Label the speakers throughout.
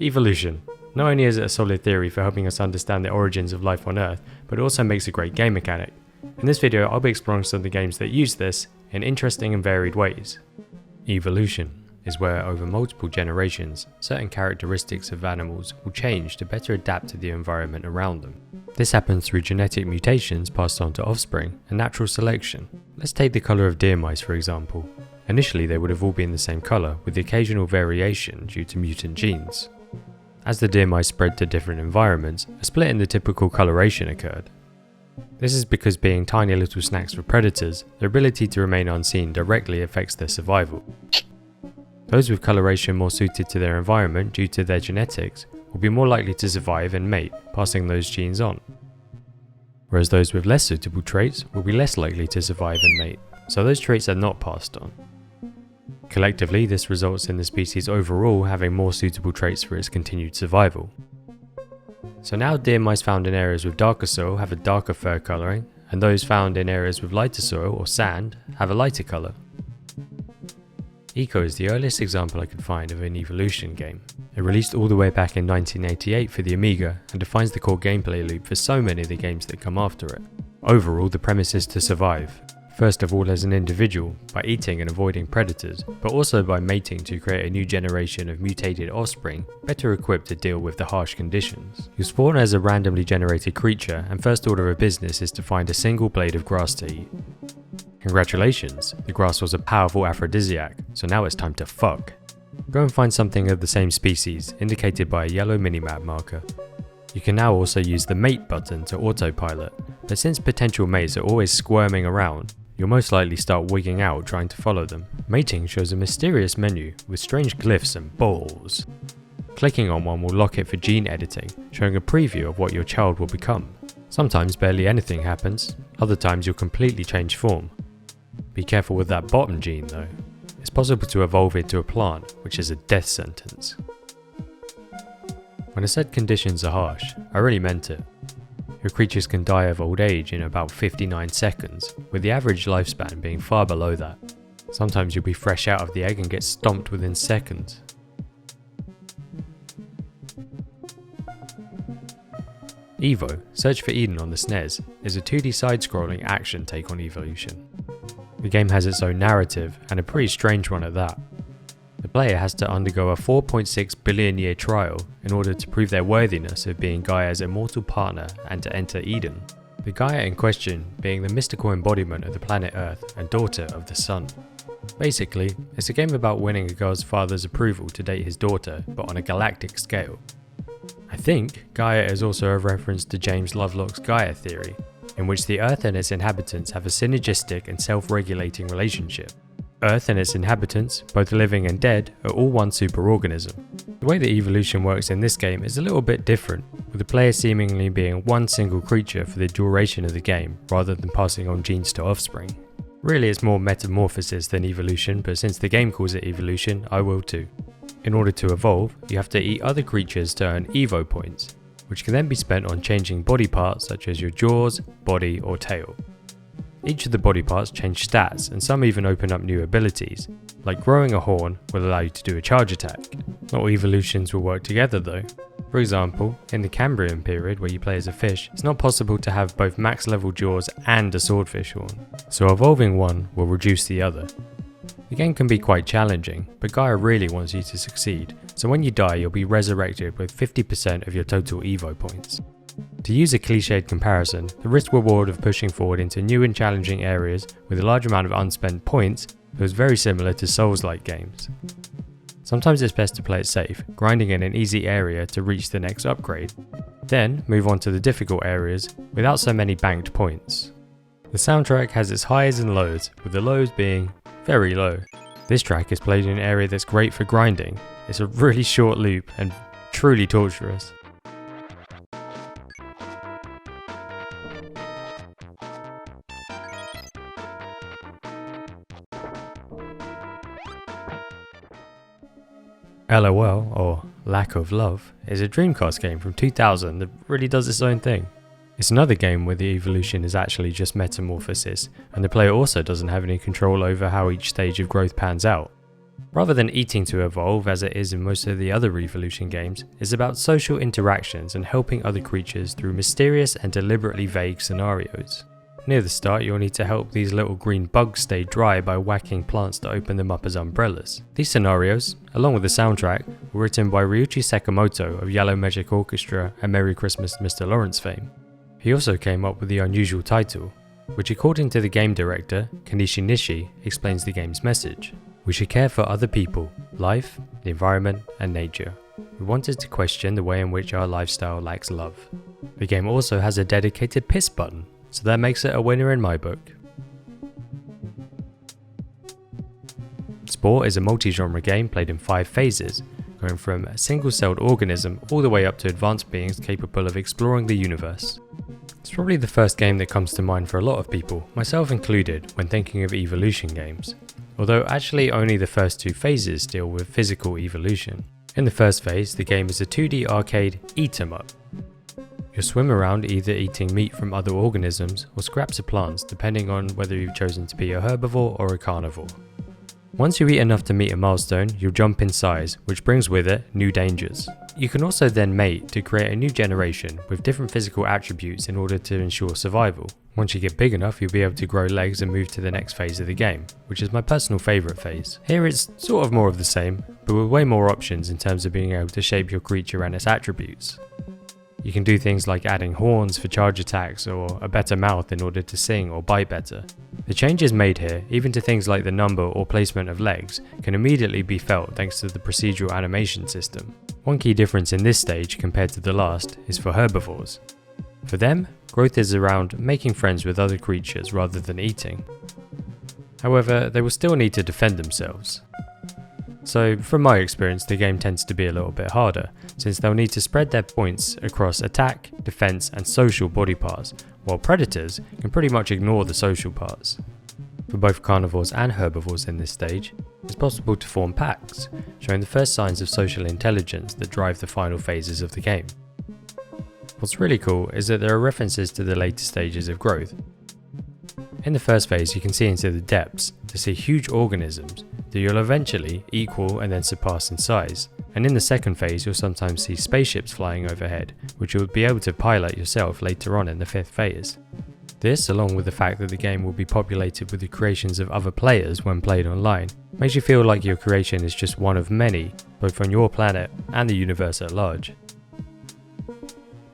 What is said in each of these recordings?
Speaker 1: Evolution. Not only is it a solid theory for helping us understand the origins of life on Earth, but it also makes a great game mechanic. In this video, I'll be exploring some of the games that use this in interesting and varied ways. Evolution is where over multiple generations, certain characteristics of animals will change to better adapt to the environment around them. This happens through genetic mutations passed on to offspring and natural selection. Let's take the colour of deer mice for example. Initially they would have all been the same colour, with the occasional variation due to mutant genes. As the deer mice spread to different environments, a split in the typical coloration occurred. This is because being tiny little snacks for predators, their ability to remain unseen directly affects their survival. Those with coloration more suited to their environment due to their genetics will be more likely to survive and mate, passing those genes on. Whereas those with less suitable traits will be less likely to survive and mate, so those traits are not passed on. Collectively, this results in the species overall having more suitable traits for its continued survival. So now deer mice found in areas with darker soil have a darker fur colouring, and those found in areas with lighter soil or sand have a lighter colour. E.V.O is the earliest example I could find of an evolution game. It released all the way back in 1988 for the Amiga and defines the core gameplay loop for so many of the games that come after it. Overall, the premise is to survive. First of all as an individual, by eating and avoiding predators, but also by mating to create a new generation of mutated offspring, better equipped to deal with the harsh conditions. You spawn as a randomly generated creature, and first order of business is to find a single blade of grass to eat. Congratulations, the grass was a powerful aphrodisiac, so now it's time to fuck. Go and find something of the same species, indicated by a yellow minimap marker. You can now also use the mate button to autopilot, but since potential mates are always squirming around, you'll most likely start wigging out trying to follow them. Mating shows a mysterious menu with strange glyphs and balls. Clicking on one will lock it for gene editing, showing a preview of what your child will become. Sometimes barely anything happens, other times you'll completely change form. Be careful with that bottom gene though. It's possible to evolve into a plant, which is a death sentence. When I said conditions are harsh, I really meant it. Your creatures can die of old age in about 59 seconds, with the average lifespan being far below that. Sometimes you'll be fresh out of the egg and get stomped within seconds. E.V.O, Search for Eden on the SNES, is a 2D side-scrolling action take on evolution. The game has its own narrative, and a pretty strange one at that. The player has to undergo a 4.6 billion year trial in order to prove their worthiness of being Gaia's immortal partner and to enter Eden. The Gaia in question being the mystical embodiment of the planet Earth and daughter of the sun. Basically, it's a game about winning a girl's father's approval to date his daughter, but on a galactic scale. I think Gaia is also a reference to James Lovelock's Gaia theory, in which the Earth and its inhabitants have a synergistic and self-regulating relationship. Earth and its inhabitants, both living and dead, are all one superorganism. The way that evolution works in this game is a little bit different, with the player seemingly being one single creature for the duration of the game, rather than passing on genes to offspring. Really it's more metamorphosis than evolution, but since the game calls it evolution, I will too. In order to evolve, you have to eat other creatures to earn E.V.O points, which can then be spent on changing body parts such as your jaws, body or tail. Each of the body parts change stats, and some even open up new abilities, like growing a horn will allow you to do a charge attack. Not all evolutions will work together though. For example, in the Cambrian period where you play as a fish, it's not possible to have both max level jaws and a swordfish horn, so evolving one will reduce the other. The game can be quite challenging, but Gaia really wants you to succeed, so when you die you'll be resurrected with 50% of your total E.V.O points. To use a cliched comparison, the risk reward of pushing forward into new and challenging areas with a large amount of unspent points feels very similar to Souls-like games. Sometimes it's best to play it safe, grinding in an easy area to reach the next upgrade, then move on to the difficult areas without so many banked points. The soundtrack has its highs and lows, with the lows being very low. This track is played in an area that's great for grinding. It's a really short loop and truly torturous. L.O.L, or Lack of Love, is a Dreamcast game from 2000 that really does its own thing. It's another game where the evolution is actually just metamorphosis, and the player also doesn't have any control over how each stage of growth pans out. Rather than eating to evolve as it is in most of the other Evolution games, it's about social interactions and helping other creatures through mysterious and deliberately vague scenarios. Near the start, you'll need to help these little green bugs stay dry by whacking plants to open them up as umbrellas. These scenarios, along with the soundtrack, were written by Ryuichi Sakamoto of Yellow Magic Orchestra and Merry Christmas Mr. Lawrence fame. He also came up with the unusual title, which according to the game director, Kenichi Nishi, explains the game's message. We should care for other people, life, the environment, and nature. We wanted to question the way in which our lifestyle lacks love. The game also has a dedicated piss button, so that makes it a winner in my book. Spore is a multi-genre game played in 5 phases, going from a single-celled organism all the way up to advanced beings capable of exploring the universe. It's probably the first game that comes to mind for a lot of people, myself included, when thinking of evolution games. Although actually only the first 2 phases deal with physical evolution. In the first phase, the game is a 2D arcade eat-em-up. You'll swim around either eating meat from other organisms or scraps of plants depending on whether you've chosen to be a herbivore or a carnivore. Once you eat enough to meet a milestone, you'll jump in size, which brings with it new dangers. You can also then mate to create a new generation with different physical attributes in order to ensure survival. Once you get big enough, you'll be able to grow legs and move to the next phase of the game, which is my personal favourite phase. Here it's sort of more of the same, but with way more options in terms of being able to shape your creature and its attributes. You can do things like adding horns for charge attacks or a better mouth in order to sing or bite better. The changes made here, even to things like the number or placement of legs, can immediately be felt thanks to the procedural animation system. One key difference in this stage compared to the last is for herbivores. For them, growth is around making friends with other creatures rather than eating. However, they will still need to defend themselves. So, from my experience, the game tends to be a little bit harder, since they'll need to spread their points across attack, defense, and social body parts, while predators can pretty much ignore the social parts. For both carnivores and herbivores in this stage, it's possible to form packs, showing the first signs of social intelligence that drive the final phases of the game. What's really cool is that there are references to the later stages of growth. In the first phase, you can see into the depths to see huge organisms that you'll eventually equal and then surpass in size. And in the second phase, you'll sometimes see spaceships flying overhead, which you'll be able to pilot yourself later on in the 5th phase. This, along with the fact that the game will be populated with the creations of other players when played online, makes you feel like your creation is just one of many, both on your planet and the universe at large.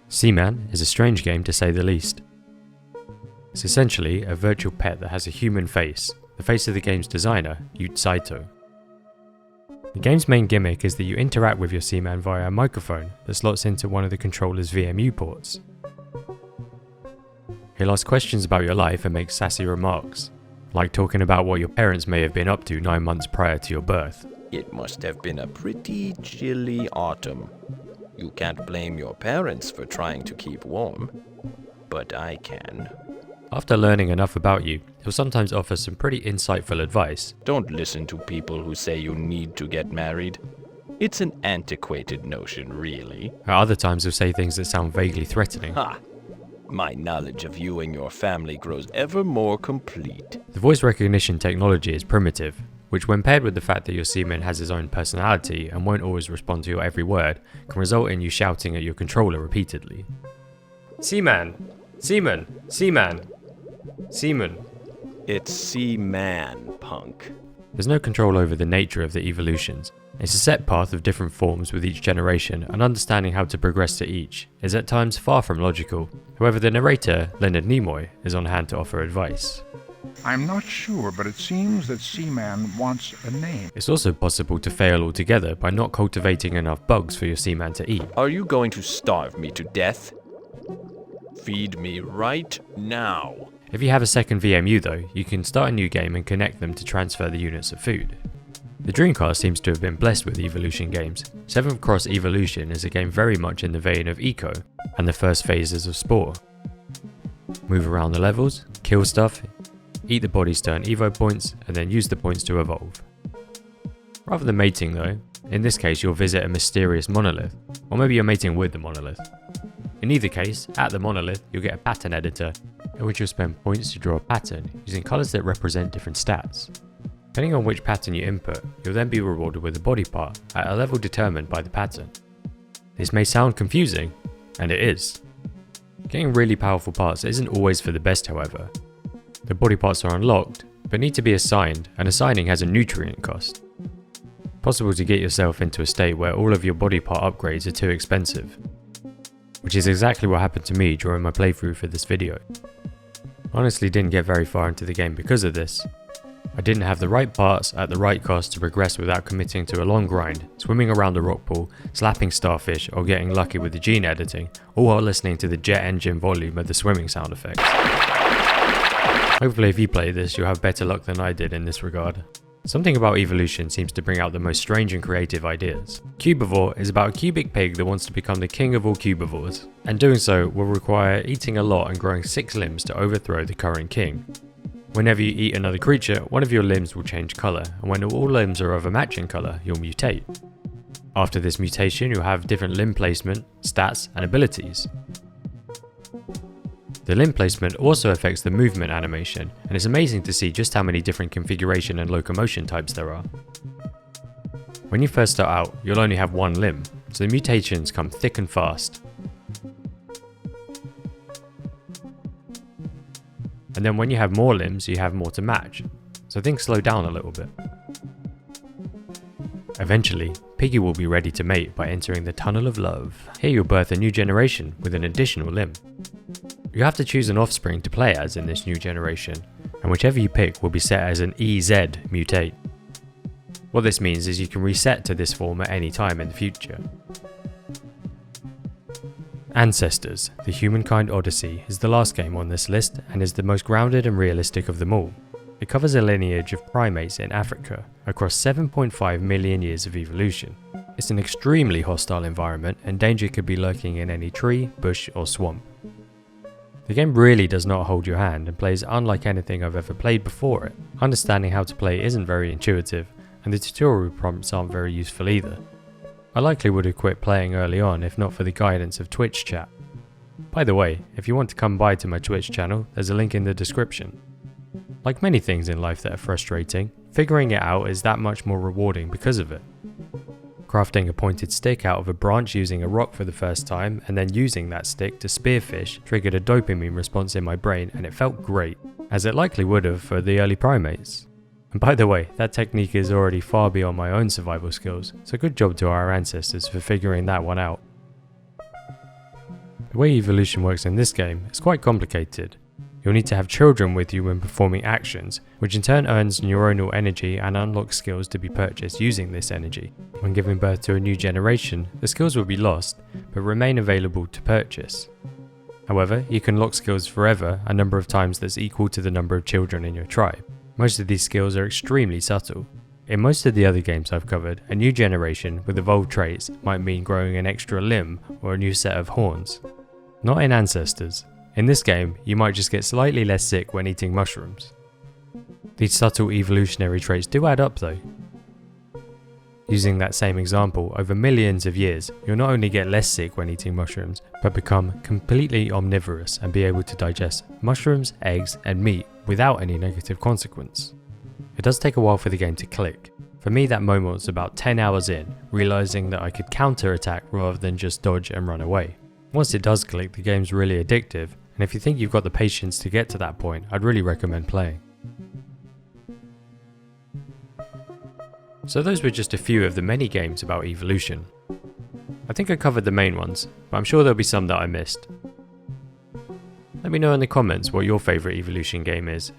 Speaker 1: Seaman is a strange game to say the least. It's essentially a virtual pet that has a human face, the face of the game's designer, Yuta Saito. The game's main gimmick is that you interact with your Seaman via a microphone that slots into one of the controller's VMU ports. He'll ask questions about your life and make sassy remarks, like talking about what your parents may have been up to 9 months prior to your birth.
Speaker 2: It must have been a pretty chilly autumn. You can't blame your parents for trying to keep warm, but I can.
Speaker 1: After learning enough about you, he'll sometimes offer some pretty insightful advice.
Speaker 2: Don't listen to people who say you need to get married. It's an antiquated notion, really.
Speaker 1: At other times he'll say things that sound vaguely threatening.
Speaker 2: Ha! My knowledge of you and your family grows ever more complete.
Speaker 1: The voice recognition technology is primitive, which when paired with the fact that your Seaman has his own personality and won't always respond to your every word, can result in you shouting at your controller repeatedly. Seaman! Seaman! Seaman! Seaman.
Speaker 2: It's Seaman, punk.
Speaker 1: There's no control over the nature of the evolutions. It's a set path of different forms with each generation, and understanding how to progress to each is at times far from logical. However, the narrator, Leonard Nimoy, is on hand to offer advice.
Speaker 3: I'm not sure, but it seems that Seaman wants a name.
Speaker 1: It's also possible to fail altogether by not cultivating enough bugs for your Seaman to eat.
Speaker 2: Are you going to starve me to death? Feed me right now.
Speaker 1: If you have a second VMU though, you can start a new game and connect them to transfer the units of food. The Dreamcast seems to have been blessed with evolution games. 7th Cross Evolution is a game very much in the vein of E.V.O and the first phases of Spore. Move around the levels, kill stuff, eat the bodies to earn E.V.O points, and then use the points to evolve. Rather than mating though, in this case you'll visit a mysterious monolith, or maybe you're mating with the monolith. In either case, at the monolith you'll get a pattern editor, in which you'll spend points to draw a pattern using colours that represent different stats. Depending on which pattern you input, you'll then be rewarded with a body part at a level determined by the pattern. This may sound confusing, and it is. Getting really powerful parts isn't always for the best, however. The body parts are unlocked, but need to be assigned, and assigning has a nutrient cost. Possible to get yourself into a state where all of your body part upgrades are too expensive, which is exactly what happened to me during my playthrough for this video. Honestly, didn't get very far into the game because of this. I didn't have the right parts at the right cost to progress without committing to a long grind, swimming around a rock pool, slapping starfish, or getting lucky with the gene editing, all while listening to the jet engine volume of the swimming sound effects. Hopefully if you play this, you'll have better luck than I did in this regard. Something about evolution seems to bring out the most strange and creative ideas. Cubivore is about a cubic pig that wants to become the king of all cubivores, and doing so will require eating a lot and growing 6 limbs to overthrow the current king. Whenever you eat another creature, one of your limbs will change colour, and when all limbs are of a matching colour, you'll mutate. After this mutation, you'll have different limb placement, stats, and abilities. The limb placement also affects the movement animation, and it's amazing to see just how many different configuration and locomotion types there are. When you first start out, you'll only have one limb, so the mutations come thick and fast. And then when you have more limbs, you have more to match, so things slow down a little bit. Eventually, Piggy will be ready to mate by entering the Tunnel of Love. Here you'll birth a new generation with an additional limb. You have to choose an offspring to play as in this new generation, and whichever you pick will be set as an EZ mutate. What this means is you can reset to this form at any time in the future. Ancestors, the Humankind Odyssey, is the last game on this list and is the most grounded and realistic of them all. It covers a lineage of primates in Africa across 7.5 million years of evolution. It's an extremely hostile environment and danger could be lurking in any tree, bush or swamp. The game really does not hold your hand and plays unlike anything I've ever played before it. Understanding how to play isn't very intuitive and the tutorial prompts aren't very useful either. I likely would have quit playing early on if not for the guidance of Twitch chat. By the way, if you want to come by to my Twitch channel, there's a link in the description. Like many things in life that are frustrating, figuring it out is that much more rewarding because of it. Crafting a pointed stick out of a branch using a rock for the first time and then using that stick to spearfish triggered a dopamine response in my brain and it felt great, as it likely would have for the early primates. And by the way, that technique is already far beyond my own survival skills, so good job to our ancestors for figuring that one out. The way evolution works in this game is quite complicated. You'll need to have children with you when performing actions, which in turn earns neuronal energy and unlocks skills to be purchased using this energy. When giving birth to a new generation, the skills will be lost, but remain available to purchase. However, you can lock skills forever a number of times that's equal to the number of children in your tribe. Most of these skills are extremely subtle. In most of the other games I've covered, a new generation with evolved traits might mean growing an extra limb or a new set of horns. Not in Ancestors. In this game, you might just get slightly less sick when eating mushrooms. These subtle evolutionary traits do add up though. Using that same example, over millions of years, you'll not only get less sick when eating mushrooms, but become completely omnivorous and be able to digest mushrooms, eggs, and meat without any negative consequence. It does take a while for the game to click. For me, that moment was about 10 hours in, realizing that I could counter-attack rather than just dodge and run away. Once it does click, the game's really addictive, and if you think you've got the patience to get to that point, I'd really recommend playing. So those were just a few of the many games about evolution. I think I covered the main ones, but I'm sure there'll be some that I missed. Let me know in the comments what your favourite evolution game is,